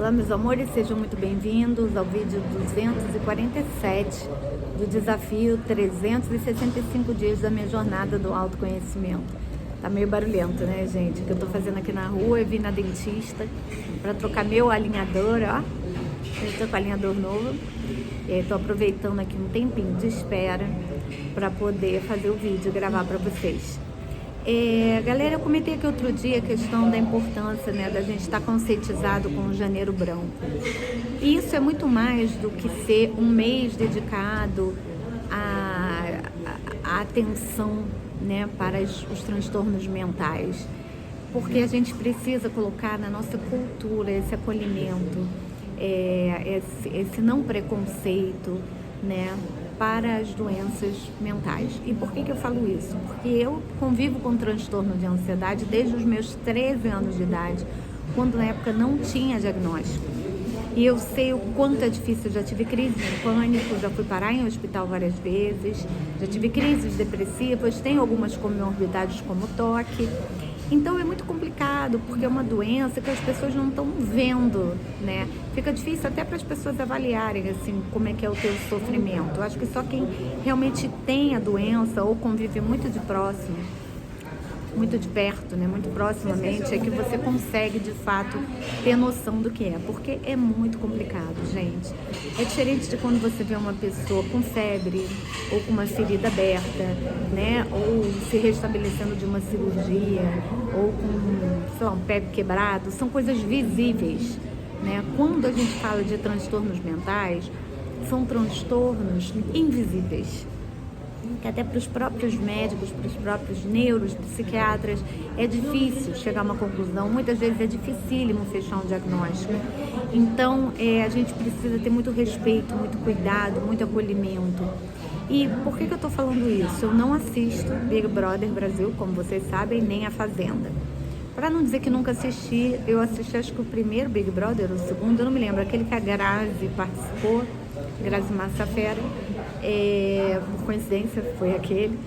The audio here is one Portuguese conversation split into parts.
Olá, meus amores, sejam muito bem-vindos ao vídeo 247 do desafio 365 dias da minha jornada do autoconhecimento. Tá meio barulhento, né, gente? O que eu tô fazendo aqui na rua, eu vim na dentista para trocar meu alinhador, ó. Eu tô com alinhador novo e aí tô aproveitando aqui um tempinho de espera para poder fazer o vídeo e gravar para vocês. Galera, eu comentei aqui outro dia a questão da importância, né, da gente estar conscientizado com o Janeiro Branco. E isso é muito mais do que ser um mês dedicado à atenção, né, para os transtornos mentais. Porque a gente precisa colocar na nossa cultura esse acolhimento, esse não preconceito, né, para as doenças mentais. E por que eu falo isso? Porque eu convivo com transtorno de ansiedade desde os meus 13 anos de idade, quando na época não tinha diagnóstico. E eu sei o quanto é difícil, eu já tive crise de pânico, já fui parar em hospital várias vezes, já tive crises depressivas, tenho algumas comorbidades como toque. Então é muito complicado, porque é uma doença que as pessoas não estão vendo, né? Fica difícil até para as pessoas avaliarem, assim, como é que é o teu sofrimento. Eu acho que só quem realmente tem a doença ou convive muito de próximo, muito de perto, né? Muito proximamente, é que você consegue, de fato, ter noção do que é. Porque é muito complicado, gente. É diferente de quando você vê uma pessoa com febre ou com uma ferida aberta, né? Ou se restabelecendo de uma cirurgia, ou com, sei lá, um pé quebrado. São coisas visíveis, né? Quando a gente fala de transtornos mentais, são transtornos invisíveis, que até para os próprios médicos, para os próprios neuropsiquiatras, é difícil chegar a uma conclusão. Muitas vezes é dificílimo fechar um diagnóstico. Então, a gente precisa ter muito respeito, muito cuidado, muito acolhimento. E por que eu estou falando isso? Eu não assisto Big Brother Brasil, como vocês sabem, nem a Fazenda. Para não dizer que nunca assisti, eu assisti acho que o primeiro Big Brother, o segundo, eu não me lembro, aquele que a Grazi participou, Grazi Massafera, por coincidência foi aquele.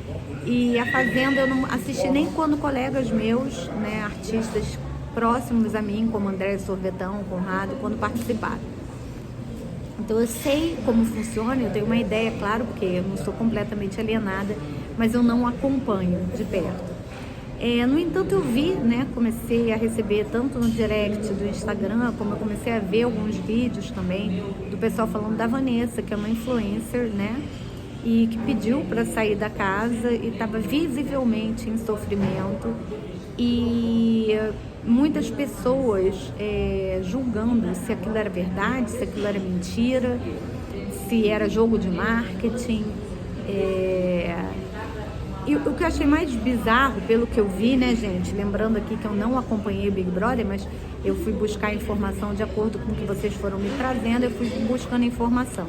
E a Fazenda eu não assisti nem quando colegas meus, né, artistas próximos a mim, como André Sorvetão, Conrado, quando participaram. Então eu sei como funciona, eu tenho uma ideia, claro, porque eu não sou completamente alienada, mas eu não acompanho de perto. No entanto, eu vi, né, comecei a receber tanto no direct do Instagram, como eu comecei a ver alguns vídeos também do pessoal falando da Vanessa, que é uma influencer, né, e que pediu para sair da casa e estava visivelmente em sofrimento, e muitas pessoas julgando se aquilo era verdade, se aquilo era mentira, se era jogo de marketing. E o que eu achei mais bizarro, pelo que eu vi, né, gente, lembrando aqui que eu não acompanhei o Big Brother, mas eu fui buscar informação de acordo com o que vocês foram me trazendo, eu fui buscando informação.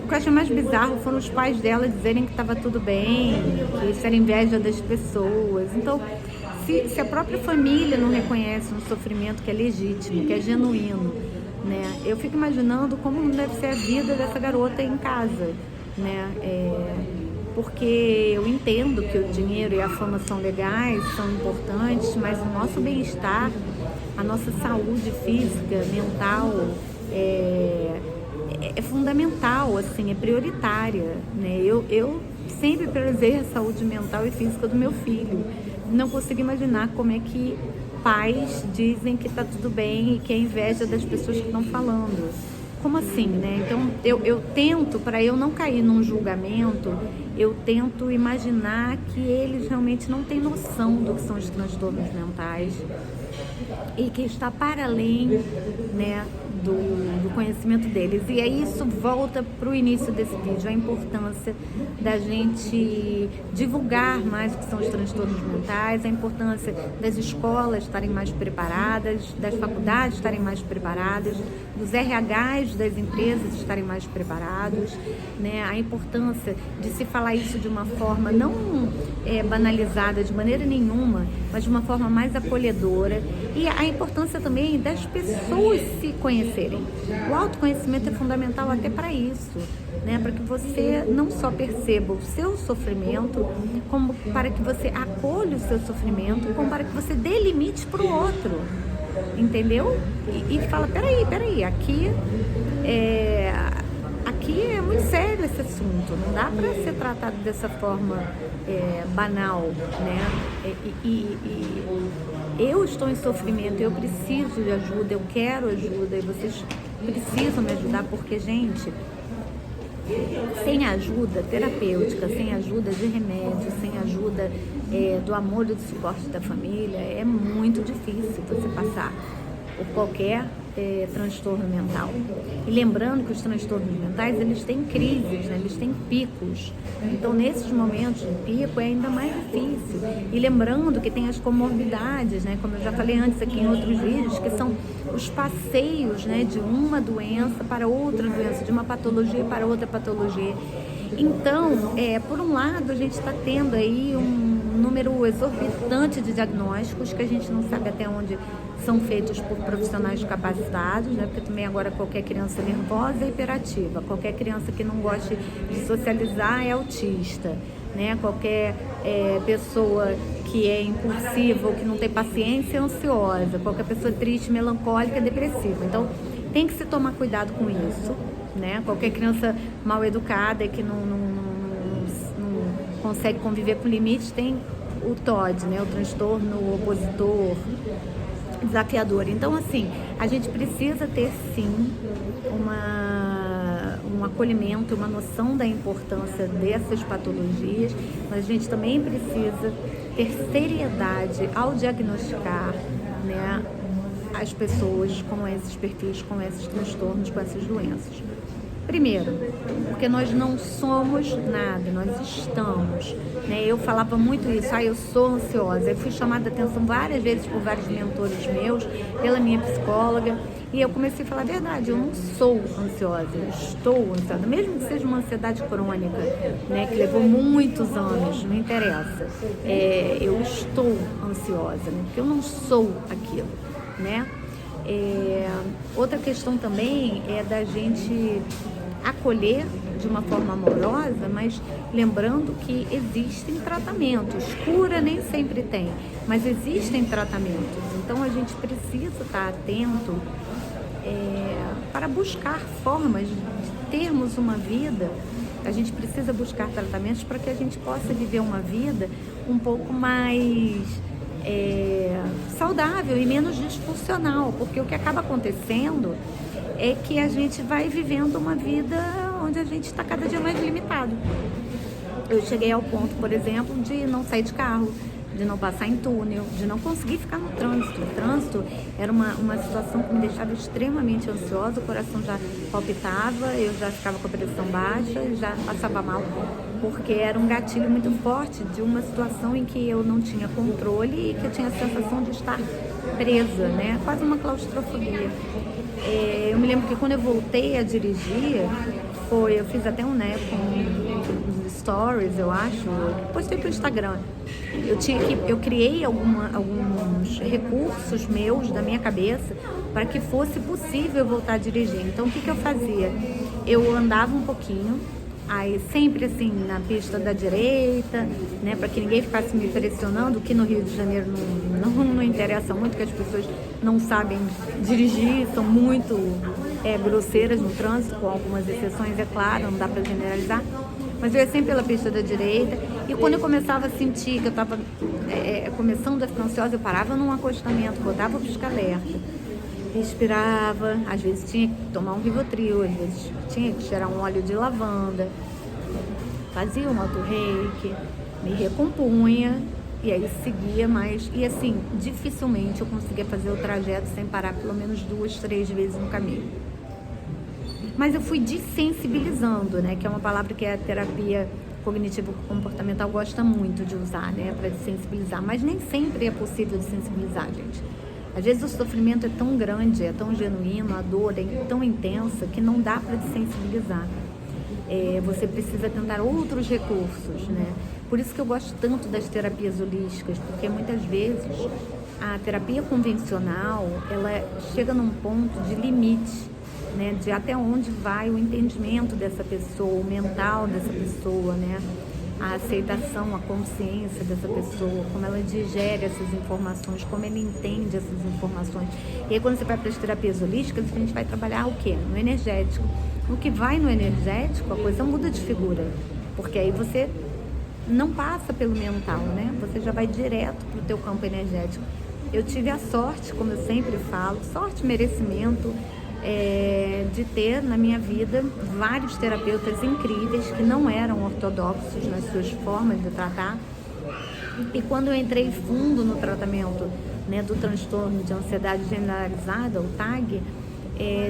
O que eu achei mais bizarro foram os pais dela dizerem que estava tudo bem, que isso era inveja das pessoas. Então, se a própria família não reconhece um sofrimento que é legítimo, que é genuíno, né, eu fico imaginando como deve ser a vida dessa garota em casa, né, porque eu entendo que o dinheiro e a fama são legais, são importantes, mas o nosso bem-estar, a nossa saúde física, mental, é fundamental, assim, é prioritária, né? Eu sempre priorizei a saúde mental e física do meu filho. Não consigo imaginar como é que pais dizem que está tudo bem e que é inveja das pessoas que estão falando. Como assim, né? Então, eu tento, para eu não cair num julgamento, eu tento imaginar que eles realmente não têm noção do que são os transtornos mentais e que está para além, né, do conhecimento deles. E aí isso volta para o início desse vídeo, a importância da gente divulgar mais o que são os transtornos mentais, a importância das escolas estarem mais preparadas, das faculdades estarem mais preparadas, dos RHs das empresas estarem mais preparados, né? A importância de se falar isso de uma forma não banalizada de maneira nenhuma, mas de uma forma mais acolhedora, e a importância também das pessoas se conhecerem. O autoconhecimento é fundamental até para isso, né? Para que você não só perceba o seu sofrimento, como para que você acolha o seu sofrimento, como para que você dê limites para o outro. entendeu? E fala, peraí, aqui é muito sério esse assunto, não dá para ser tratado dessa forma banal, né? E eu estou em sofrimento, eu preciso de ajuda, eu quero ajuda, e vocês precisam me ajudar, porque, gente, sem ajuda terapêutica, sem ajuda de remédio, sem ajuda do amor e do suporte da família, é muito difícil você passar por qualquer transtorno mental. E lembrando que os transtornos mentais, eles têm crises, né? Eles têm picos. Então, nesses momentos de pico, é ainda mais difícil. E lembrando que tem as comorbidades, né? Como eu já falei antes aqui em outros vídeos, que são os passeios, né? De uma doença para outra doença, de uma patologia para outra patologia. Então, por um lado, a gente está tendo aí um número exorbitante de diagnósticos que a gente não sabe até onde são feitos por profissionais capacitados, né? Porque também agora qualquer criança nervosa é hiperativa, qualquer criança que não goste de socializar é autista, né? Qualquer pessoa que é impulsiva ou que não tem paciência é ansiosa, qualquer pessoa triste, melancólica é depressiva. Então, tem que se tomar cuidado com isso, né? Qualquer criança mal educada que não consegue conviver com limites tem o TOD, né? O transtorno opositor desafiador. Então, assim, a gente precisa ter, sim, um acolhimento, uma noção da importância dessas patologias, mas a gente também precisa ter seriedade ao diagnosticar, né, as pessoas com esses perfis, com esses transtornos, com essas doenças. Primeiro, porque nós não somos nada, nós estamos, né? Eu falava muito isso, eu sou ansiosa. Eu fui chamada a atenção várias vezes por vários mentores meus, pela minha psicóloga, e eu comecei a falar a verdade, eu não sou ansiosa, eu estou ansiosa, mesmo que seja uma ansiedade crônica, né? Que levou muitos anos, não interessa. Eu estou ansiosa, né? Porque eu não sou aquilo, né? Outra questão também é da gente acolher de uma forma amorosa, mas lembrando que existem tratamentos. Cura nem sempre tem, mas existem tratamentos. Então a gente precisa estar atento para buscar formas de termos uma vida. A gente precisa buscar tratamentos para que a gente possa viver uma vida um pouco mais saudável e menos disfuncional, porque o que acaba acontecendo é que a gente vai vivendo uma vida onde a gente está cada dia mais limitado. Eu cheguei ao ponto, por exemplo, de não sair de carro, de não passar em túnel, de não conseguir ficar no trânsito. O trânsito era uma situação que me deixava extremamente ansiosa, o coração já palpitava, eu já ficava com a pressão baixa, já passava mal, porque era um gatilho muito forte de uma situação em que eu não tinha controle e que eu tinha a sensação de estar presa, né? Quase uma claustrofobia. Eu me lembro que quando eu voltei a dirigir, eu fiz até um stories, eu acho, postei pro Instagram. Eu criei alguns recursos meus da minha cabeça para que fosse possível eu voltar a dirigir. Então, o que eu fazia? Eu andava um pouquinho, aí sempre assim na pista da direita, né, para que ninguém ficasse me pressionando, que no Rio de Janeiro não interessa muito, que as pessoas não sabem dirigir, são muito grosseiras no trânsito, com algumas exceções, é claro, não dá para generalizar, mas eu ia sempre pela pista da direita, e quando eu começava a sentir que eu estava começando a ficar ansiosa, eu parava num acostamento, botava o pisca-alerta, respirava, às vezes tinha que tomar um Rivotril, às vezes tinha que cheirar um óleo de lavanda, fazia um auto-reiki, me recompunha e aí seguia mais. E assim, dificilmente eu conseguia fazer o trajeto sem parar pelo menos 2, 3 vezes no caminho. Mas eu fui desensibilizando, né? Que é uma palavra que a terapia cognitivo-comportamental gosta muito de usar, né? Para desensibilizar. Mas nem sempre é possível desensibilizar, gente. Às vezes o sofrimento é tão grande, é tão genuíno, a dor é tão intensa que não dá para desensibilizar. Você precisa tentar outros recursos, né? Por isso que eu gosto tanto das terapias holísticas, porque muitas vezes a terapia convencional, ela chega num ponto de limite, né? De até onde vai o entendimento dessa pessoa, o mental dessa pessoa, né? a aceitação, a consciência dessa pessoa, como ela digere essas informações, como ela entende essas informações. E aí quando você vai para as terapias holísticas, a gente vai trabalhar o quê? No energético. No que vai no energético, a coisa muda de figura, porque aí você não passa pelo mental, né? Você já vai direto para o teu campo energético. Eu tive a sorte, como eu sempre falo, sorte, merecimento, de ter na minha vida vários terapeutas incríveis que não eram ortodoxos nas suas formas de tratar. E quando eu entrei fundo no tratamento, né, do transtorno de ansiedade generalizada, o TAG,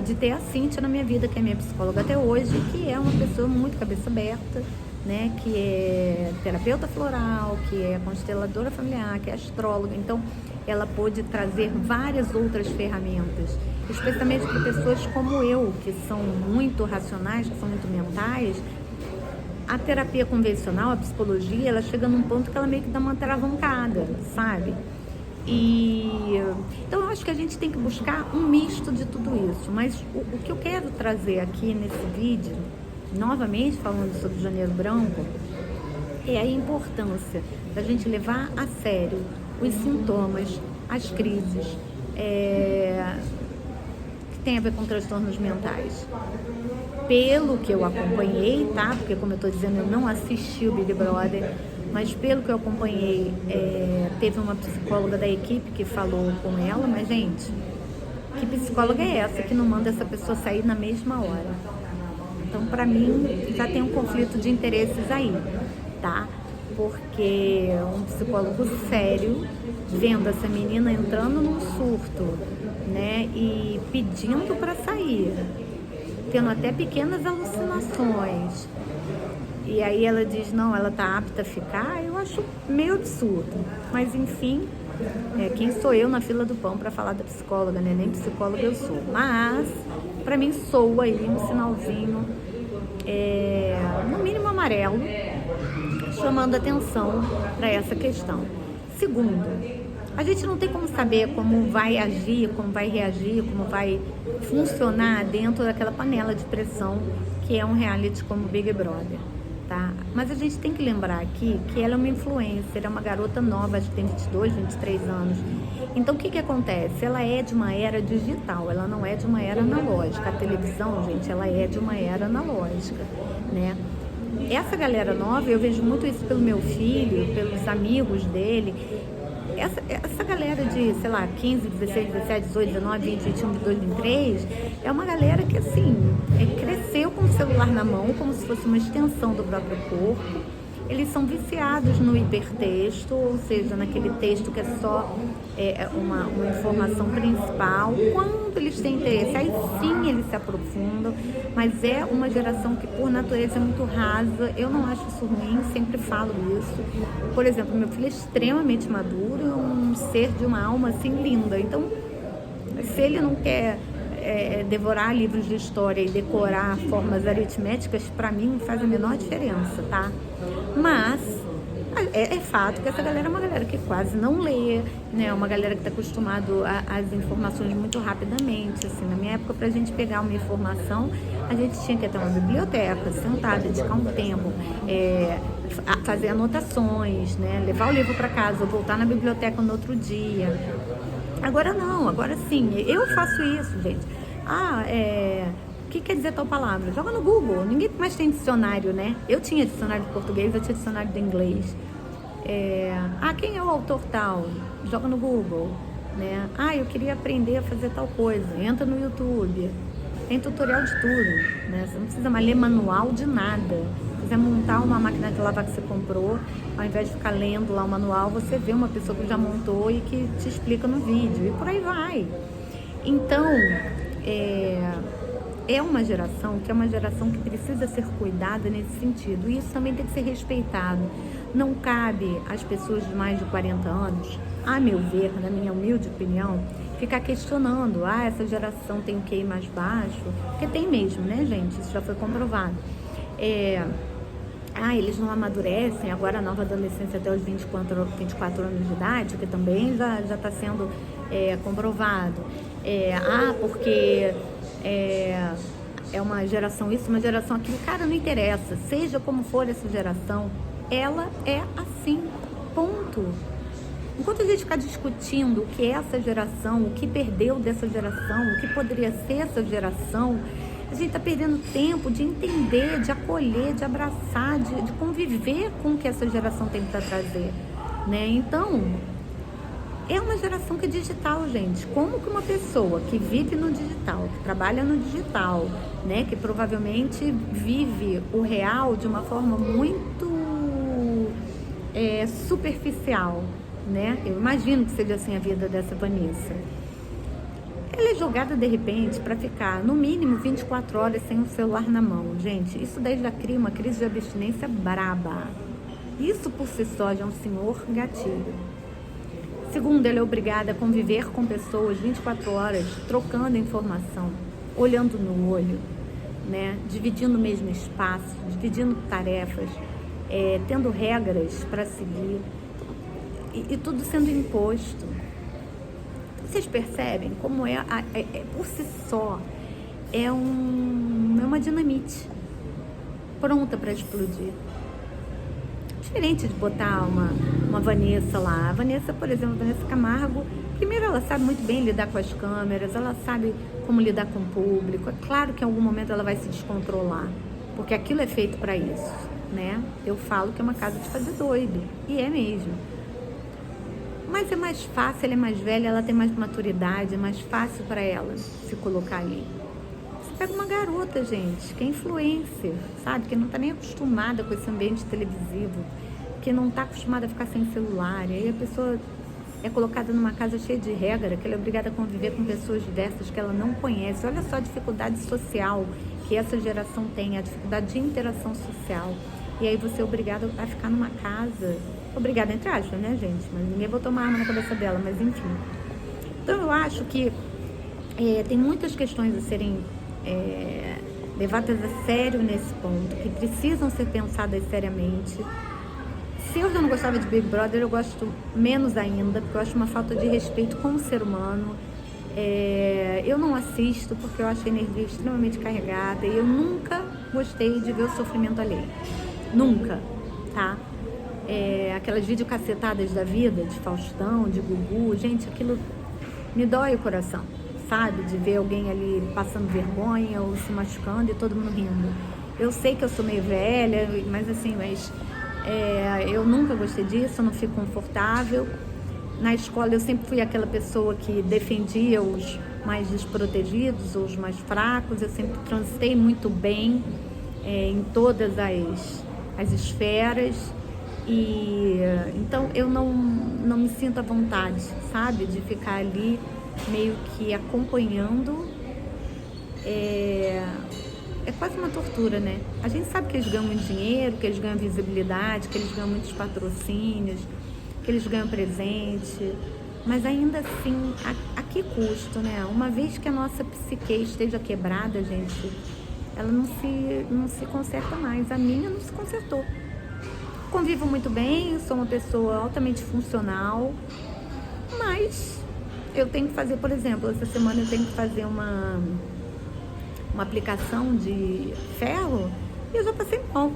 de ter a Cíntia na minha vida, que é minha psicóloga até hoje, que é uma pessoa muito cabeça aberta, né, que é terapeuta floral, que é consteladora familiar, que é astróloga. Então ela pôde trazer várias outras ferramentas, especialmente para pessoas como eu, que são muito racionais, que são muito mentais. A terapia convencional, a psicologia, ela chega num ponto que ela meio que dá uma travancada, sabe? Então eu acho que a gente tem que buscar um misto de tudo isso. Mas o que eu quero trazer aqui nesse vídeo, novamente falando sobre o Janeiro Branco, é a importância da gente levar a sério os sintomas, as crises, que tem a ver com transtornos mentais. Pelo que eu acompanhei, tá? Porque, como eu tô dizendo, eu não assisti o Big Brother, mas pelo que eu acompanhei, teve uma psicóloga da equipe que falou com ela, mas, gente, que psicóloga é essa que não manda essa pessoa sair na mesma hora? Então, para mim, já tem um conflito de interesses aí, tá? Porque um psicólogo sério, vendo essa menina entrando num surto, né, e pedindo para sair, tendo até pequenas alucinações, e aí ela diz, não, ela tá apta a ficar, eu acho meio absurdo. Mas, enfim, quem sou eu na fila do pão para falar da psicóloga, né? Nem psicóloga eu sou. Mas, para mim, soa aí um sinalzinho, no mínimo amarelo, chamando atenção para essa questão. Segundo, a gente não tem como saber como vai agir, como vai reagir, como vai funcionar dentro daquela panela de pressão que é um reality como Big Brother, tá? Mas a gente tem que lembrar aqui que ela é uma influencer, é uma garota nova, acho que tem 22, 23 anos. Então, o que acontece? Ela é de uma era digital, ela não é de uma era analógica. A televisão, gente, ela é de uma era analógica, né? Essa galera nova, eu vejo muito isso pelo meu filho, pelos amigos dele. Essa galera de, sei lá, 15, 16, 17, 18, 19, 20, 21, 22, 23, é uma galera que, assim, cresceu com o celular na mão, como se fosse uma extensão do próprio corpo. Eles são viciados no hipertexto, ou seja, naquele texto que é só uma informação principal. Quando eles têm interesse, aí sim eles se aprofundam, mas é uma geração que por natureza é muito rasa. Eu não acho isso ruim, sempre falo isso. Por exemplo, meu filho é extremamente maduro, um ser de uma alma assim linda. Então, se ele não quer devorar livros de história e decorar formas aritméticas, para mim não faz a menor diferença, tá? Mas é fato que essa galera é uma galera que quase não lê, né? Uma galera que está acostumado às informações muito rapidamente. Assim, na minha época, para a gente pegar uma informação, a gente tinha que ter uma biblioteca, sentar, dedicar um tempo, fazer anotações, né? Levar o livro para casa, voltar na biblioteca no outro dia. Agora não, agora sim, eu faço isso, gente. O que quer dizer tal palavra? Joga no Google, ninguém mais tem dicionário, né? Eu tinha dicionário de português, eu tinha dicionário de inglês. Quem é o autor tal? Joga no Google, né? Eu queria aprender a fazer tal coisa, entra no YouTube. Tem tutorial de tudo, né? Você não precisa mais ler manual de nada. Se quiser montar uma máquina de lavar que você comprou, ao invés de ficar lendo lá o manual, você vê uma pessoa que já montou e que te explica no vídeo, e por aí vai. Então, é uma geração que é uma geração que precisa ser cuidada nesse sentido, e isso também tem que ser respeitado. Não cabe às pessoas de mais de 40 anos, a meu ver, na minha humilde opinião, ficar questionando, essa geração tem o QI mais baixo, porque tem mesmo, né, gente? Isso já foi comprovado. Eles não amadurecem, agora a nova adolescência até os 24 anos de idade, que também já está sendo comprovado. Porque é uma geração isso, uma geração aquilo. Cara, não interessa, seja como for essa geração, ela é assim, ponto. Enquanto a gente ficar discutindo o que é essa geração, o que perdeu dessa geração, o que poderia ser essa geração, a gente está perdendo tempo de entender, de acolher, de abraçar, de conviver com o que essa geração tem para trazer, né? Então, é uma geração que é digital, gente. Como que uma pessoa que vive no digital, que trabalha no digital, né, que provavelmente vive o real de uma forma muito superficial, né? Eu imagino que seja assim a vida dessa Vanessa. Ela é jogada de repente para ficar no mínimo 24 horas sem o celular na mão. Gente, isso daí já cria uma crise de abstinência braba. Isso por si só já é um senhor gatilho. Segundo, ela é obrigada a conviver com pessoas 24 horas, trocando informação, olhando no olho, né? Dividindo o mesmo espaço, dividindo tarefas, tendo regras para seguir e tudo sendo imposto. Vocês percebem como por si só é uma dinamite pronta para explodir. Diferente de botar uma Vanessa lá. A Vanessa, por exemplo, Vanessa Camargo, primeiro ela sabe muito bem lidar com as câmeras, ela sabe como lidar com o público. É claro que em algum momento ela vai se descontrolar, porque aquilo é feito para isso, né? Eu falo que é uma casa de fazer doido, e é mesmo. Mas é mais fácil, ela é mais velha, ela tem mais maturidade, é mais fácil para ela se colocar ali. Você pega uma garota, gente, que é influencer, sabe? Que não tá nem acostumada com esse ambiente televisivo, que não tá acostumada a ficar sem celular. E aí a pessoa é colocada numa casa cheia de regra, que ela é obrigada a conviver com pessoas diversas que ela não conhece. Olha só a dificuldade social que essa geração tem, a dificuldade de interação social. E aí você é obrigado a ficar numa casa, obrigada entre aspas, né, gente? Mas ninguém botou uma arma na cabeça dela, mas enfim. Então eu acho que tem muitas questões a serem levadas a sério nesse ponto, que precisam ser pensadas seriamente. Se eu já não gostava de Big Brother, eu gosto menos ainda, porque eu acho uma falta de respeito com o ser humano. Eu não assisto porque eu acho a energia extremamente carregada e eu nunca gostei de ver o sofrimento alheio. Nunca, tá? Aquelas videocacetadas da vida, de Faustão, de Gugu, gente, aquilo me dói o coração, sabe? De ver alguém ali passando vergonha ou se machucando e todo mundo rindo. Eu sei que eu sou meio velha, mas assim, eu nunca gostei disso, eu não fico confortável. Na escola eu sempre fui aquela pessoa que defendia os mais desprotegidos, os mais fracos. Eu sempre transitei muito bem em todas as esferas. E então eu não me sinto à vontade, sabe? De ficar ali meio que acompanhando. É quase uma tortura, né? A gente sabe que eles ganham dinheiro, que eles ganham visibilidade, que eles ganham muitos patrocínios, que eles ganham presente, mas ainda assim, a que custo, né? Uma vez que a nossa psique esteja quebrada, gente, ela não se conserta mais. A minha não se consertou. Convivo muito bem, sou uma pessoa altamente funcional, mas eu tenho que fazer, por exemplo, essa semana eu tenho que fazer uma aplicação de ferro e eu já passei mal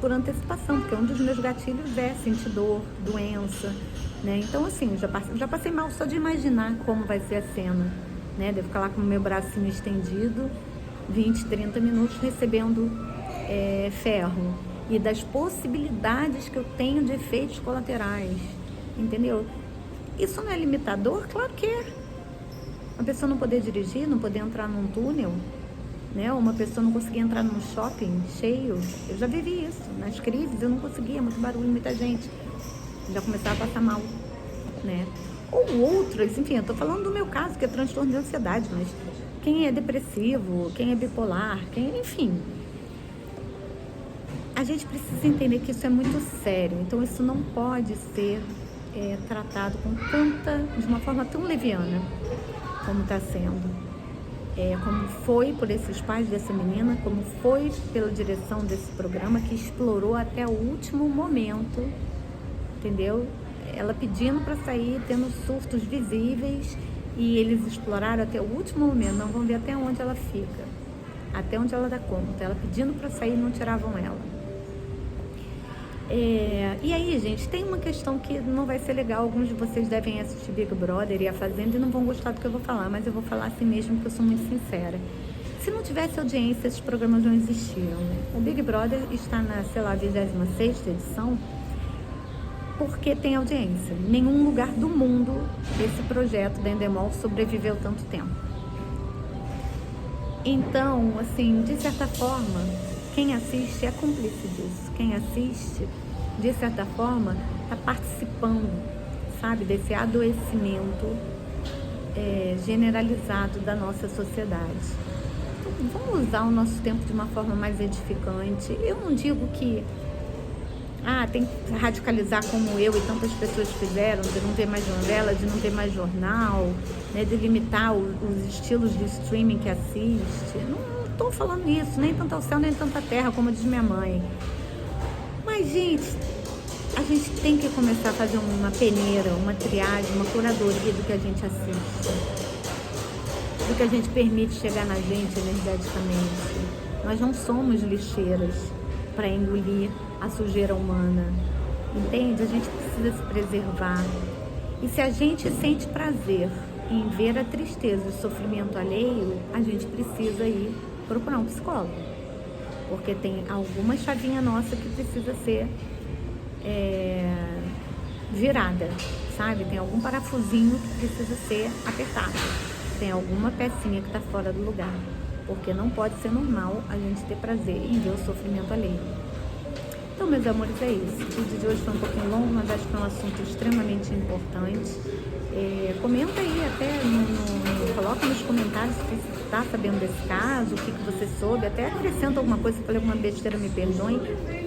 por antecipação, porque um dos meus gatilhos é sentir dor, doença, né? Então, assim, já passei mal só de imaginar como vai ser a cena, né? Devo ficar lá com o meu bracinho estendido, 20, 30 minutos recebendo ferro. E das possibilidades que eu tenho de efeitos colaterais, entendeu? Isso não é limitador? Claro que é. Uma pessoa não poder dirigir, não poder entrar num túnel, né? Uma pessoa não conseguir entrar num shopping cheio. Eu já vivi isso. Nas crises eu não conseguia, muito barulho, muita gente. Já começava a passar mal, né? Ou outras, enfim, eu tô falando do meu caso, que é transtorno de ansiedade, mas quem é depressivo, quem é bipolar, enfim... A gente precisa entender que isso é muito sério, então isso não pode ser tratado de uma forma tão leviana como está sendo. Como foi por esses pais dessa menina, como foi pela direção desse programa, que explorou até o último momento, entendeu? Ela pedindo para sair, tendo surtos visíveis, e eles exploraram até o último momento. Não vão ver até onde ela fica, até onde ela dá conta. Ela pedindo para sair, não tiravam ela. E aí, gente, tem uma questão que não vai ser legal. Alguns de vocês devem assistir Big Brother e A Fazenda e não vão gostar do que eu vou falar, mas eu vou falar assim mesmo, porque eu sou muito sincera. Se não tivesse audiência, esses programas não existiam, né? O Big Brother está na, sei lá, 26ª edição, porque tem audiência. Em nenhum lugar do mundo esse projeto da Endemol sobreviveu tanto tempo. Então, assim, de certa forma, quem assiste é cúmplice disso. Quem assiste, de certa forma, está participando, sabe, desse adoecimento generalizado da nossa sociedade. Então, vamos usar o nosso tempo de uma forma mais edificante. Eu não digo que tem que radicalizar como eu e tantas pessoas fizeram, de não ter mais novela, de não ter mais jornal, né, de limitar os estilos de streaming que assiste. Não estou falando isso, nem tanto ao céu, nem tanto à terra, como diz minha mãe. Mas, gente, a gente tem que começar a fazer uma peneira, uma triagem, uma curadoria do que a gente assiste, do que a gente permite chegar na gente energeticamente. Nós não somos lixeiras para engolir a sujeira humana, entende? A gente precisa se preservar. E se a gente sente prazer em ver a tristeza e o sofrimento alheio, a gente precisa ir procurar um psicólogo, porque tem alguma chavinha nossa que precisa ser virada, sabe? Tem algum parafusinho que precisa ser apertado, tem alguma pecinha que está fora do lugar, porque não pode ser normal a gente ter prazer em ver o sofrimento alheio. Então, meus amores, é isso. O vídeo de hoje foi um pouquinho longo, mas acho que é um assunto extremamente importante. Comenta aí, coloca nos comentários se você está sabendo desse caso, o que você soube, até acrescenta alguma coisa, se falei alguma besteira, me perdoem,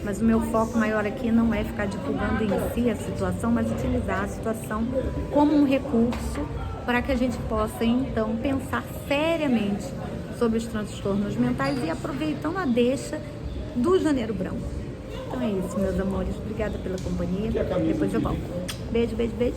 mas o meu foco maior aqui não é ficar divulgando em si a situação, mas utilizar a situação como um recurso para que a gente possa, então, pensar seriamente sobre os transtornos mentais e aproveitando a deixa do Janeiro Branco. Então é isso, meus amores. Obrigada pela companhia. Depois eu volto. Beijo, beijo, beijo.